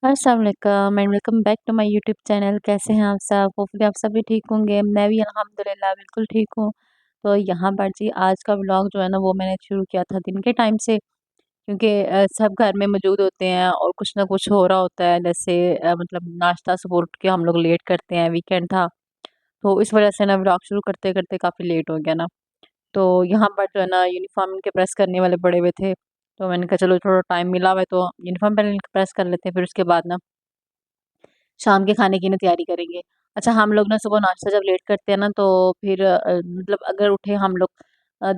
अस्सलाम वालेकुम and welcome back to my YouTube channel. कैसे हैं आप सब? होपफुली आप सभी ठीक होंगे। मैं भी अल्हम्दुलिल्लाह बिल्कुल ठीक हूँ। तो यहाँ पर जी आज का व्लॉग जो है ना वो मैंने शुरू किया था दिन के टाइम से, क्योंकि सब घर में मौजूद होते हैं और कुछ ना कुछ हो रहा होता है। जैसे मतलब नाश्ता सुबह उठ के हम लोग लेट करते हैं, वीकेंड था तो इस वजह से ना व्लॉग शुरू करते करते काफ़ी लेट हो गया ना। तो यहाँ पर जो है ना यूनिफ़ॉर्म इनके प्रेस करने वाले पड़े हुए थे, तो मैंने कहा चलो थोड़ा टाइम मिला हुआ है तो यूनिफ़ॉर्म पहले इनके प्रेस कर लेते हैं, फिर उसके बाद ना शाम के खाने की ना तैयारी करेंगे। अच्छा, हम लोग ना सुबह नाश्ता जब लेट करते हैं ना तो फिर मतलब अगर उठे हम लोग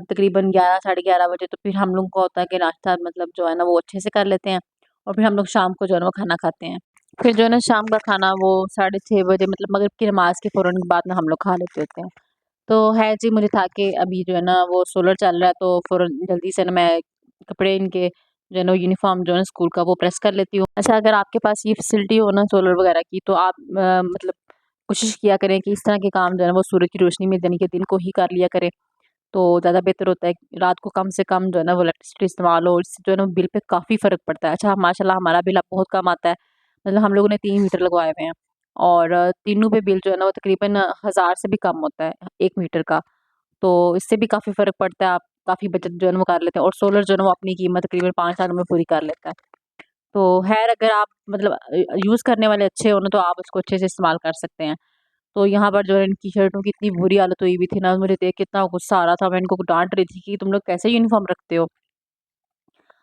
तकरीबन 11 साढ़े 11 बजे, तो फिर हम लोग को होता है कि नाश्ता मतलब जो है ना वो अच्छे से कर लेते हैं और फिर हम लोग शाम को जो है ना वो खाना खाते हैं। फिर जो है ना शाम का खाना वो साढ़े 6 बजे मतलब मगरिब की नमाज़ के फ़ौरन बाद में हम लोग खा लेते होते हैं। तो है जी, मुझे था कि अभी जो है ना वो सोलर चल रहा है तो फ़ौरन जल्दी से ना मैं कपड़े इनके जो है ना यूनिफ़ॉर्म जो है ना स्कूल का वो प्रेस कर लेती हूँ। अच्छा, अगर आपके पास ये फ़ैसिलिटी हो ना सोलर वग़ैरह की तो आप मतलब कोशिश किया करें कि इस तरह के काम जो है ना वो सूरज की रोशनी में यानी कि दिन को ही कर लिया करें, तो ज़्यादा बेहतर होता है। रात को कम से कम जो है ना वो इलेक्ट्रिसिटी इस्तेमाल हो, इससे जो है ना बिल पे काफ़ी फ़र्क पड़ता है। अच्छा, माशाल्लाह हमारा बिल अब बहुत कम आता है। मतलब हम लोगों ने 3 मीटर लगवाए हुए हैं और तीनों पे बिल जो है ना वो तकरीबन 1000 से भी कम होता है 1 मीटर का। तो इससे भी काफ़ी फ़र्क पड़ता है, आप काफ़ी बचत जो है ना वो कर लेते हैं और सोलर जो है ना वो अपनी कीमत तकरीबन 5 साल में पूरी कर लेता है। तो ख़ैर अगर आप मतलब यूज़ करने वाले अच्छे हो ना तो आप उसको अच्छे से इस्तेमाल कर सकते हैं। तो यहाँ पर जो है इनकी शर्टों की इतनी बुरी हालत हुई हुई थी ना, मुझे देख के इतना गुस्सा आ रहा था, मैं इनको डाँट रही थी कि तुम लोग कैसे यूनिफ़ॉर्म रखते हो?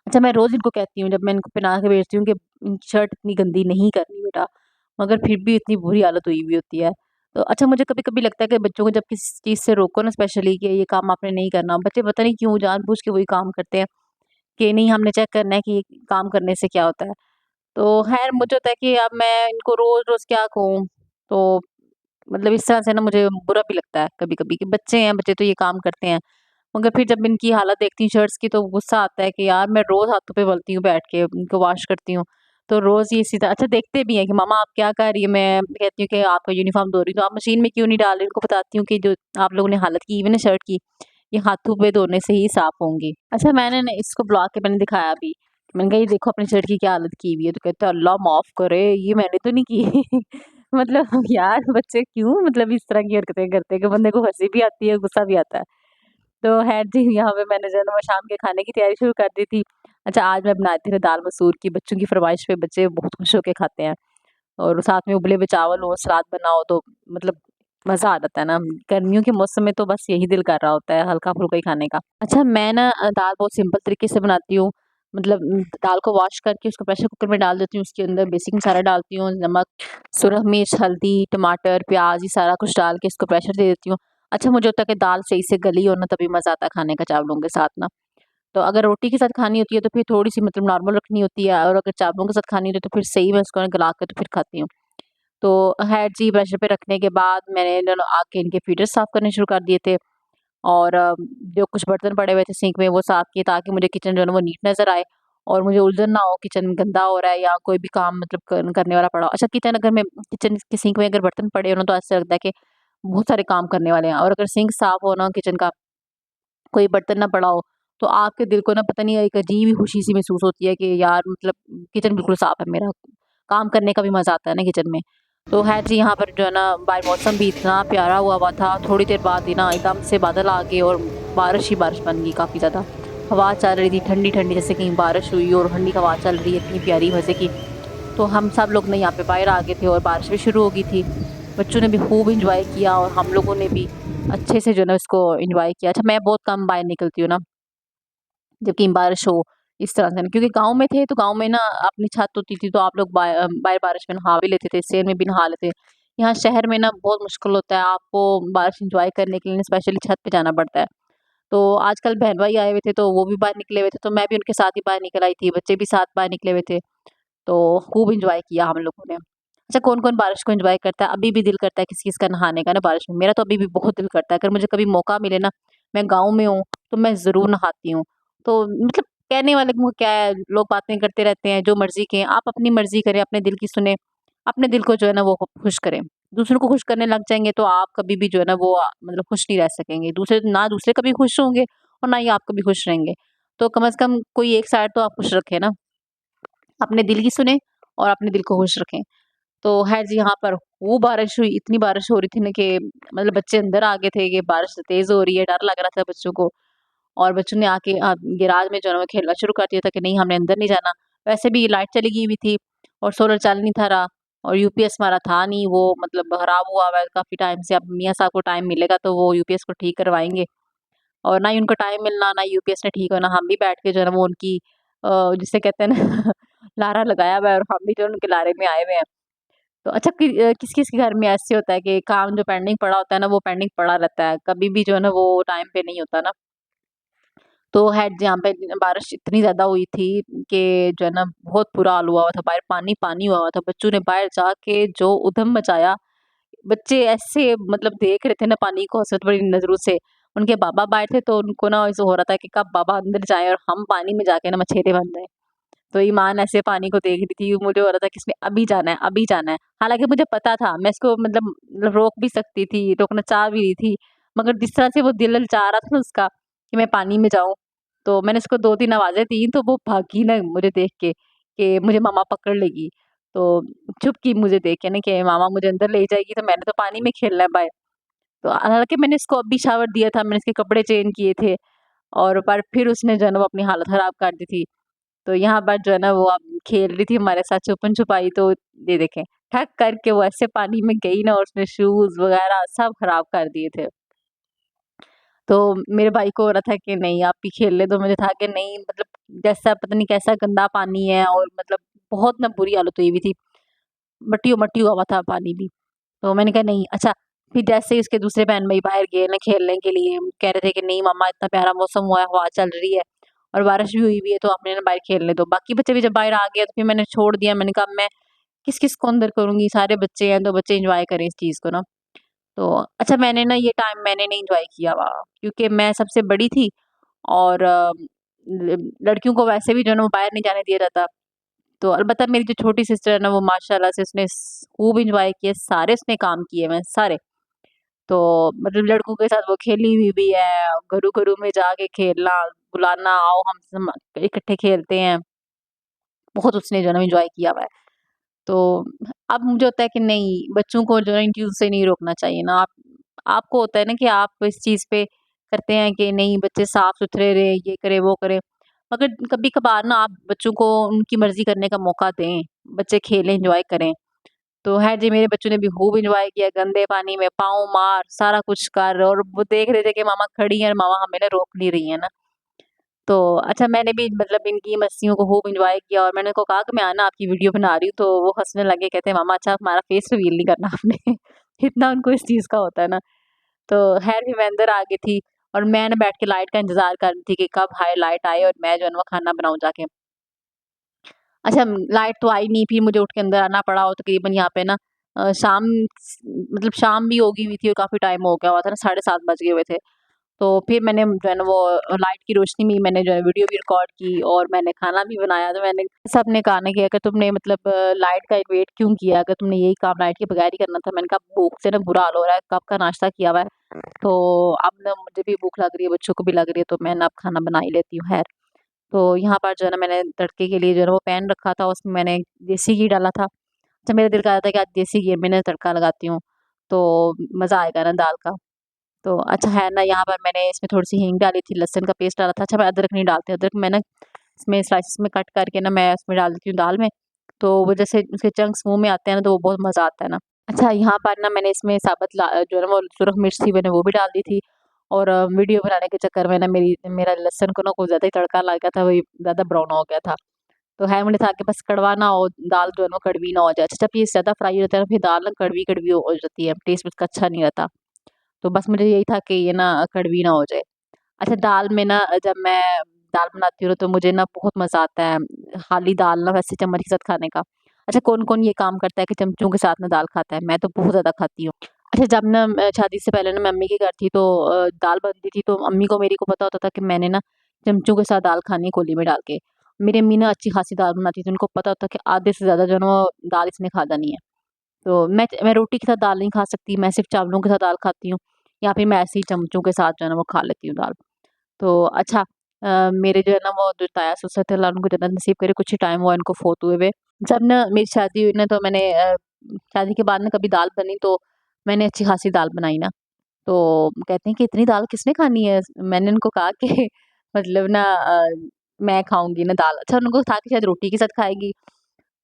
अच्छा, मैं रोज़ इनको कहती हूँ जब मैं इनको पहना के भेजती हूँ कि शर्ट इतनी गंदी नहीं करनी बेटा, मगर फिर भी इतनी बुरी हालत हुई हुई होती है। तो अच्छा, मुझे कभी-कभी लगता है कि बच्चों को जब किसी चीज़ से रोको ना स्पेशली कि ये काम आपने नहीं करना, बच्चे पता नहीं क्यों जानबूझ के वही काम करते हैं कि नहीं हमने चेक करना है कि ये काम करने से क्या होता है। तो ख़ैर मुझे होता है कि अब मैं इनको रोज़-रोज़ क्या कहूँ? तो मतलब इस तरह से ना मुझे बुरा भी लगता है कभी-कभी कि बच्चे हैं, बच्चे तो ये काम करते हैं। मगर फिर जब इनकी हालत देखती हूँ शर्ट्स की तो गुस्सा आता है कि यार मैं रोज़ हाथों पे मलती हूँ बैठ के, इनको वॉश करती हूँ। तो रोज़ ये सीधा अच्छा देखते भी हैं कि मम्मा आप क्या कर रही है? मैं कहती हूँ कि आपका यूनिफ़ॉर्म धो रही हूँ, तो आप मशीन में क्यों नहीं डाल रही? उनको बताती हूँ कि जो आप लोगों ने हालत की हुई है ना शर्ट की, ये हाथों पे धोने से ही साफ़ होंगी। अच्छा, मैंने ना इसको बुला के मैंने दिखाया भी। मैंने कहा ये देखो अपनी शर्ट की क्या हालत की हुई है, तो कहते हैं अल्लाह माफ़ करे ये मैंने तो नहीं की। मतलब यार बच्चे क्यों मतलब इस तरह की हरकतें करते हैं कि बंदे को हँसी भी आती है, गुस्सा भी आता है। तो ख़ैर जी, यहाँ पे मैंने जो है ना वो शाम के खाने की तैयारी शुरू कर दी थी। अच्छा, आज मैं बनाई थी दाल मसूर की, बच्चों की फ़रमाइश पे बच्चे बहुत खुश होके खाते हैं और साथ में उबले हुए चावल हो, सलाद बना हो तो मतलब मज़ा आ जाता है ना। गर्मियों के मौसम में तो बस यही दिल कर रहा होता है हल्का-फुल्का ही खाने का। अच्छा, मैं ना दाल बहुत सिंपल तरीके से बनाती हूँ। मतलब दाल को वॉश करके उसको प्रेशर कुकर में डाल देती हूँ, उसके अंदर बेसिक मसाला डालती हूँ, नमक, सुरख मिर्च, हल्दी, टमाटर, प्याज़ ये सारा कुछ डाल के इसको प्रेशर दे देती हूँ। अच्छा, मुझे होता है कि दाल सही से गली हो ना तभी मज़ा आता है खाने का चावलों के साथ ना। तो अगर रोटी के साथ खानी होती है तो फिर थोड़ी-सी मतलब नॉर्मल रखनी होती है और अगर चावलों के साथ खानी होती है तो फिर सही मैं उसको ना गला के तो फिर खाती हूँ। तो ख़ैर जी, प्रेशर पे रखने के बाद मैंने ना आके इनके फीडर साफ़ करने शुरू कर दिए थे और जो कुछ बर्तन पड़े हुए थे सिंक में वो साफ़ किए ताकि मुझे किचन जो है ना वो नीट नज़र आए और मुझे उलझन ना हो किचन गंदा हो रहा है या कोई भी काम मतलब करने वाला पड़ा हो। अच्छा, किचन अगर मैं किचन के सिंक में अगर बर्तन पड़े हो ना तो ऐसा लगता है कि बहुत सारे काम करने वाले हैं और अगर सिंक साफ़ हो ना किचन का, कोई बर्तन ना पड़ा हो, तो आपके दिल को ना पता नहीं एक अजीब ही खुशी-सी महसूस होती है कि यार मतलब किचन बिल्कुल साफ़ है मेरा, काम करने का भी मज़ा आता है ना किचन में। तो ख़ैर जी, यहाँ पर जो है ना मौसम भी इतना प्यारा हुआ हुआ था, थोड़ी देर बाद ही ना एकदम से बादल आ गए और बारिश ही बारिश बन गई काफ़ी ज़्यादा। हवा चल रही थी ठंडी-ठंडी जैसे कहीं बारिश हुई और ठंडी हवा चल रही है इतनी प्यारी मज़े की। तो हम सब लोग ना यहाँ पे बाहर आ गए थे और बारिश भी शुरू हो गई थी। बच्चों ने भी खूब एन्जॉय किया और हम लोगों ने भी अच्छे से जो है ना इसको एन्जॉय किया। अच्छा, मैं बहुत कम बाहर निकलती हूँ ना, जबकि बारिश हो इस तरह से ना क्योंकि गाँव में थे तो गाँव में ना अपनी छत होती थी तो आप लोग बाहर बारिश में नहा भी लेते थे, सेल में भी नहा लेते। यहाँ शहर में ना बहुत मुश्किल होता है, आपको बारिश एन्जॉय करने के लिए स्पेशली छत पे जाना पड़ता है। तो आजकल बहन-भाई आए हुए थे तो वो भी बाहर निकले हुए थे, तो मैं भी उनके साथ ही बाहर निकल आई थी, बच्चे भी साथ बाहर निकले हुए थे। तो खूब एन्जॉय किया हम लोगों ने। अच्छा, कौन-कौन बारिश को एन्जॉय करता है? अभी भी दिल करता है किसी-किसी का नहाने का ना बारिश में। मेरा तो अभी भी बहुत दिल करता है। अगर मुझे कभी मौका मिले ना, मैं गाँव में हूँ, तो मैं ज़रूर नहाती हूँ। तो मतलब कहने वाले को क्या है, लोग बातें करते रहते हैं, जो मर्ज़ी कहें। आप अपनी मर्ज़ी करें, अपने दिल की सुनें, अपने दिल को जो है ना वो खुश करें। दूसरों को खुश करने लग जाएँगे तो आप कभी भी जो है ना वो मतलब खुश नहीं रह सकेंगे। दूसरे कभी खुश होंगे और ना ही आप कभी खुश रहेंगे। तो कम से कम कोई एक साइड तो आप खुश रखें ना। अपने दिल की सुने और अपने दिल को खुश रखें। तो ख़ैर जी यहाँ पर खूब बारिश हुई, इतनी बारिश हो रही थी ना कि मतलब बच्चे अंदर आ गए थे कि बारिश तेज़ हो रही है, डर लग रहा था बच्चों को। और बच्चों ने आके गैराज में जो है ना वो खेलना शुरू कर दिया था कि नहीं हमने अंदर नहीं जाना। वैसे भी लाइट चली गई हुई थी और सोलर चल नहीं था रहा और यूपीएस हमारा था नहीं, वो मतलब खराब हुआ हुआ है काफ़ी टाइम से। अब मियाँ साहब को टाइम मिलेगा तो वो यूपीएस को ठीक करवाएँगे और ना ही उनको टाइम मिलना, ना यूपीएस ने ठीक होना। हम भी बैठ के जो है ना वो उनकी जिसे कहते हैं ना लारा लगाया हुआ है और हम भी जो है उनके लारे में आए हुए हैं। तो अच्छा किस-किस के घर में ऐसे होता है कि काम जो पेंडिंग पड़ा होता है ना वो पेंडिंग पड़ा रहता है, कभी भी जो है ना वो टाइम पे नहीं होता ना। तो ख़ैर जहाँ पे बारिश इतनी ज़्यादा हुई थी कि जो है ना बहुत बुरा हाल हुआ हुआ था, बाहर पानी-पानी हुआ हुआ था। बच्चों ने बाहर जाके जो उधम मचाया, बच्चे ऐसे मतलब देख रहे थे ना पानी को हसरत भरी नज़रों से। उनके बाबा बाहर थे तो उनको ना ऐसे हो रहा था कि कब बाबा अंदर जाएँ और हम पानी में जाके ना मछेरे बन जाएँ। तो ईमान ऐसे पानी को देख रही थी, मुझे हो रहा था कि इसमें अभी जाना है, अभी जाना है। हालाँकि मुझे पता था मैं इसको मतलब रोक भी सकती थी, रोकना चाह भी रही थी, मगर जिस तरह से वो दिल ललचा रहा था ना उसका कि मैं पानी में जाऊँ, तो मैंने उसको 2-3 आवाज़ें दी तो वो भागी ना मुझे देख के कि मुझे मम्मा पकड़ लेगी। तो चुप की मुझे देख के ना कि मामा मुझे अंदर ले जाएगी तो मैंने तो पानी में खेलना है बाहर। तो हालाँकि मैंने इसको अभी शावर दिया था, मैंने इसके कपड़े चेंज किए थे और पर फिर उसने जो है ना वो अपनी हालत ख़राब कर दी थी। तो यहाँ पर जो है ना वो अब खेल रही थी हमारे साथ छुपन-छुपाई तो ये देखें, ठक करके वो ऐसे पानी में गई ना और उसने शूज़ वग़ैरह सब ख़राब कर दिए थे। तो मेरे भाई को हो रहा था कि नहीं आप ही खेल ले, तो मुझे था कि नहीं मतलब जैसा पता नहीं कैसा गंदा पानी है और मतलब बहुत ना बुरी हालत हुई हुई थी। मट्टी हुआ हुआ था पानी भी। तो मैंने कहा नहीं अच्छा, फिर जैसे ही उसके दूसरे बहन-भाई बाहर गए ना खेलने के लिए, कह रहे थे कि नहीं मम्मा इतना प्यारा मौसम हुआ है, हवा चल रही है और बारिश भी हुई हुई है तो हमने ना बाहर खेलने दो। बाकी बच्चे भी जब बाहर आ गए तो फिर मैंने छोड़ दिया, मैंने कहा मैं किस-किस को अंदर करूँगी, सारे बच्चे हैं तो बच्चे एन्जॉय करें इस चीज़ को ना। तो अच्छा मैंने ना ये टाइम मैंने नहीं एन्जॉय किया वहाँ क्योंकि मैं सबसे बड़ी थी और लड़कियों को वैसे भी जो है ना वो बाहर नहीं जाने दिया जाता। तो अलबत्ता मेरी जो छोटी सिस्टर है ना वो माशाल्लाह से उसने खूब एन्जॉय किए, सारे उसने काम किए हुए हैं, सारे। तो मतलब लड़कों के साथ वो खेली हुई भी है, घरों-घरों में जाके खेलना, बुलाना आओ हम सम इकट्ठे खेलते हैं, बहुत उसने जो है ना एन्जॉय किया हुआ है। तो अब मुझे होता है कि नहीं, बच्चों को जो है इन चीज़ों से नहीं रोकना चाहिए ना। आप आपको होता है ना कि आप इस चीज़ पे करते हैं कि नहीं बच्चे साफ-सुथरे रहें, ये करें, वो करें। मगर कभी-कभार ना आप बच्चों को उनकी मर्ज़ी करने का मौका दें, बच्चे खेलें, एन्जॉय करें। तो है जी मेरे बच्चों ने भी खूब एन्जॉय किया, गंदे पानी में पाँव मार, सारा कुछ कर और वो देख रहे थे कि मामा खड़ी हैं और मामा हमें ना रोक नहीं रही हैं ना। तो अच्छा मैंने भी मतलब इनकी मस्तियों को खूब एन्जॉय किया और मैंने उनको कहा कि मैं ना आपकी वीडियो बना रही हूँ, तो वो हँसने लगे कहते हैं मामा अच्छा हमारा फेस रिवील नहीं करना आपने। इतना उनको इस चीज़ का होता है ना। तो ख़ैर फिर मैं अंदर आ गई थी और मैं ना बैठ के लाइट का इंतज़ार कर रही थी कि कब हाय लाइट आए और मैं जो है ना वो खाना बनाऊँ जाके। अच्छा लाइट तो आई नहीं, फिर मुझे उठ के अंदर आना पड़ा और तकरीबन यहाँ पे ना शाम मतलब शाम भी हो गई हुई थी और काफ़ी टाइम हो गया हुआ था ना, 7:30 बज गए हुए थे। तो फिर मैंने जो है ना वो लाइट की रोशनी में मैंने जो है वीडियो भी रिकॉर्ड की और मैंने खाना भी बनाया। तो मैंने सबने कहा ना कि अगर तुमने मतलब लाइट का एक वेट क्यों किया? अगर तुमने यही काम लाइट के बगैर ही करना था। मैंने कहा भूख से ना बुरा हाल हो रहा है, कब का नाश्ता किया हुआ है। तो अब ना मुझे भी भूख लग रही है, बच्चों को भी लग रही है, तो मैं ना अब खाना बना ही लेती हूँ खैर। तो यहाँ पर जो है ना मैंने तड़के के लिए जो है ना वो पैन रखा था, उसमें मैंने देसी घी डाला था। अच्छा मेरा दिल कर रहा था कि आज देसी घी में ना तड़का लगाती हूँ, तो मज़ा आएगा ना दाल का। तो अच्छा है ना यहाँ पर मैंने इसमें थोड़ी-सी हींग डाली थी, लहसुन का पेस्ट डाला था। अच्छा मैं अदरक नहीं डालती, अदरक मैं ना इसमें स्लाइसेस में कट करके ना मैं उसमें डाल देती हूँ दाल में, तो वो जैसे उसके चंक्स मुँह में आते हैं ना तो वो बहुत मज़ा आता है ना। अच्छा यहाँ पर ना मैंने इसमें साबुत जो है ना वो सुरख मिर्च थी मैंने वो भी डाल दी थी और वीडियो बनाने के चक्कर में ना मेरा लहसुन को ना कुछ ज़्यादा ही तड़का लग गया था, वही ज़्यादा ब्राउन हो गया था। तो है मुझे था कि बस कड़वा ना हो, दाल जो है ना वो कड़वी ना हो जाए। अच्छा जब ये ज़्यादा फ्राई हो जाता है ना फिर दाल ना कड़वी-कड़वी हो जाती है, टेस्ट उसका अच्छा नहीं रहता। तो बस मुझे यही था कि ये ना कड़वी ना हो जाए। अच्छा दाल में ना जब मैं दाल बनाती हूँ ना तो मुझे ना बहुत मज़ा आता है, खाली दाल ना वैसे चम्मच के साथ खाने का। अच्छा कौन-कौन ये काम करता है कि चमचों के साथ ना दाल खाता है, मैं तो बहुत ज़्यादा खाती हूँ। अच्छा जब ना मैं शादी से पहले ना मैं अम्मी के घर थी तो दाल बनती थी तो अम्मी को मेरी को पता होता था कि मैंने ना चमचों के साथ दाल खानी है कोली में डाल के। मेरी अम्मी ना अच्छी खासी दाल बनाती थी, उनको पता होता कि आधे से ज़्यादा जो है ना वो दाल इसने खा जानी है। तो मैं रोटी के साथ दाल नहीं खा सकती, मैं सिर्फ़ चावलों के साथ दाल खाती हूँ या फिर मैं ऐसे ही चमचों के साथ जो है ना वो खा लेती हूँ दाल। तो अच्छा मेरे जो है ना वो जो ताया ससुर थे अल्लाह उनको जन्नत नसीब करे, कुछ ही टाइम हुआ इनको फ़ौत हुए हुए। जब ना मेरी शादी हुई ना तो मैंने शादी के बाद ना कभी दाल बनी तो मैंने अच्छी खासी दाल बनाई ना, तो कहते हैं कि इतनी दाल किसने खानी है? मैंने उनको कहा कि मतलब ना मैं खाऊँगी ना दाल। अच्छा उनको था कि शायद रोटी के साथ खाएगी।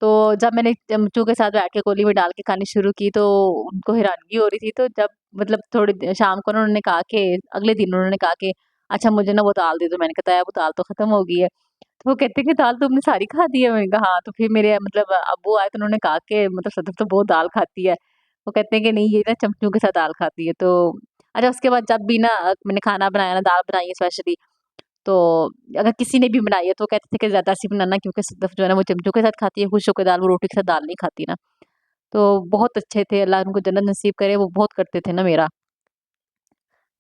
तो जब मैंने चमचों के साथ बैठ के कोली में डाल के खानी शुरू की तो उनको हैरानगी हो रही थी। तो जब मतलब थोड़ी शाम को ना उन्होंने कहा कि अगले दिन उन्होंने कहा कि अच्छा मुझे ना वो दाल दे दो। मैंने कहा वो दाल तो खत्म हो गई है। तो वो कहते हैं कि दाल तुमने सारी खा दी है? मैंने कहा हाँ। तो फिर मेरे मतलब अब्बू आए तो उन्होंने कहा कि मतलब सदफ तो बहुत दाल खाती है। वो कहते हैं कि नहीं ये ना चमचों के साथ दाल खाती है। तो अच्छा उसके बाद जब भी ना मैंने खाना बनाया ना दाल बनाई है स्पेशली तो अगर किसी ने भी बनाई है तो कहते थे कि ज़्यादा सी बनाना क्योंकि सदफ जो है ना वो चमचों के साथ खाती है खुश होकर दाल, वो रोटी के साथ दाल नहीं खाती ना। तो बहुत अच्छे थे, अल्लाह उनको जन्नत नसीब करे, वो बहुत करते थे ना मेरा।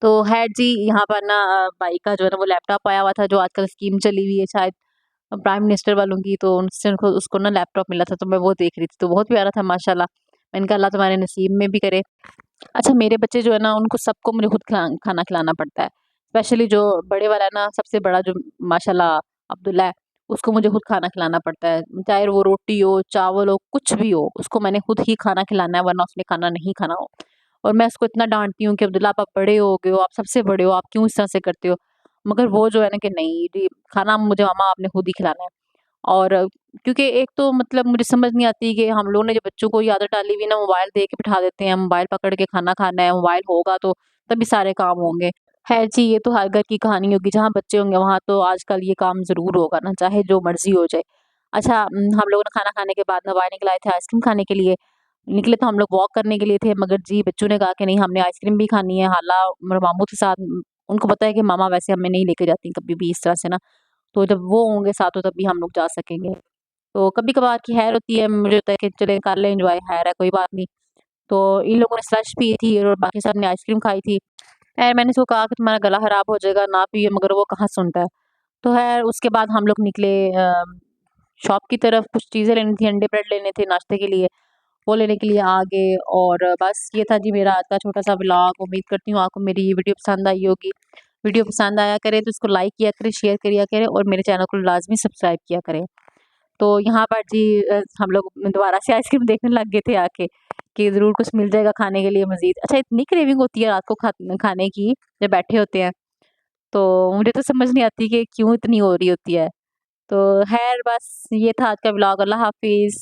तो ख़ैर जी यहाँ पर ना भाई का जो है ना वो लैपटॉप आया हुआ था जो आजकल स्कीम चली हुई है शायद प्राइम मिनिस्टर वालों की, तो उनसे उनको उसको ना लैपटॉप मिला था तो मैं वो देख रही थी, तो बहुत प्यारा था माशाल्लाह। मैंने कहा अल्लाह तुम्हारे नसीब में भी करे। अच्छा मेरे बच्चे जो है ना उनको सबको मुझे खुद खाना खिलाना पड़ता है। स्पेशली जो बड़े वाला है ना सबसे बड़ा जो माशाल्लाह अब्दुल्ला है, उसको मुझे खुद खाना खिलाना पड़ता है। चाहे वो रोटी हो, चावल हो, कुछ भी हो, उसको मैंने खुद ही खाना खिलाना है वरना उसने खाना नहीं खाना हो। और मैं उसको इतना डाँटती हूँ कि अब्दुल्ला आप बड़े हो गए हो, आप सबसे बड़े हो, आप क्यों इस तरह से करते हो? मगर वो जो है ना कि नहीं जी, खाना मुझे मम्मा आपने खुद ही खिलाना है। और क्योंकि एक तो मतलब मुझे समझ नहीं आती कि हम लोगों ने जो बच्चों को ये आदत डाली हुई है ना मोबाइल दे के बिठा देते हैं, मोबाइल पकड़ के खाना खाना है, मोबाइल होगा तो तभी सारे काम होंगे। ख़ैर जी, ये तो हर घर की कहानी होगी, जहाँ बच्चे होंगे वहाँ तो आजकल ये काम ज़रूर होगा ना, चाहे जो मर्ज़ी हो जाए। अच्छा हम लोगों ने खाना खाने के बाद ना बाहर निकल आए थे आइसक्रीम खाने के लिए। निकले तो हम लोग वॉक करने के लिए थे मगर जी बच्चों ने कहा कि नहीं हमने आइसक्रीम भी खानी है, हालाँ मेरे मामू के साथ उनको पता है कि मामा वैसे हमें नहीं लेके जाती कभी भी इस तरह से ना, तो जब वो होंगे साथ तो तभी हम लोग जा सकेंगे। तो कभी-कभार की खैर होती है, मुझे लगता है कि चलें कर लें एन्जॉय, खैर है कोई बात नहीं। तो इन लोगों ने स्लश पी थी और बाकी सब ने आइसक्रीम खाई थी। खैर मैंने इसको कहा कि तुम्हारा गला खराब हो जाएगा, ना पियो मगर वो कहाँ सुनता है। तो खैर उसके बाद हम लोग निकले शॉप की तरफ, कुछ चीज़ें लेनी थी, अंडे ब्रेड लेने थे नाश्ते के लिए, वो लेने के लिए आ गए और बस ये था जी मेरा आज का छोटा-सा व्लॉग। उम्मीद करती हूँ आपको मेरी ये वीडियो पसंद आई होगी। वीडियो पसंद आया करे तो इसको लाइक किया करें, शेयर किया करें और मेरे चैनल को लाज़मी सब्सक्राइब किया करें। तो यहाँ पर जी हम लोग दोबारा से आइसक्रीम देखने लग गए थे आके, कि ज़रूर कुछ मिल जाएगा खाने के लिए मज़ीद। अच्छा इतनी क्रेविंग होती है रात को खाने की जब बैठे होते हैं, तो मुझे तो समझ नहीं आती कि क्यों इतनी हो रही होती है। तो ख़ैर बस ये था आज का व्लॉग। अल्लाह हाफ़िज़।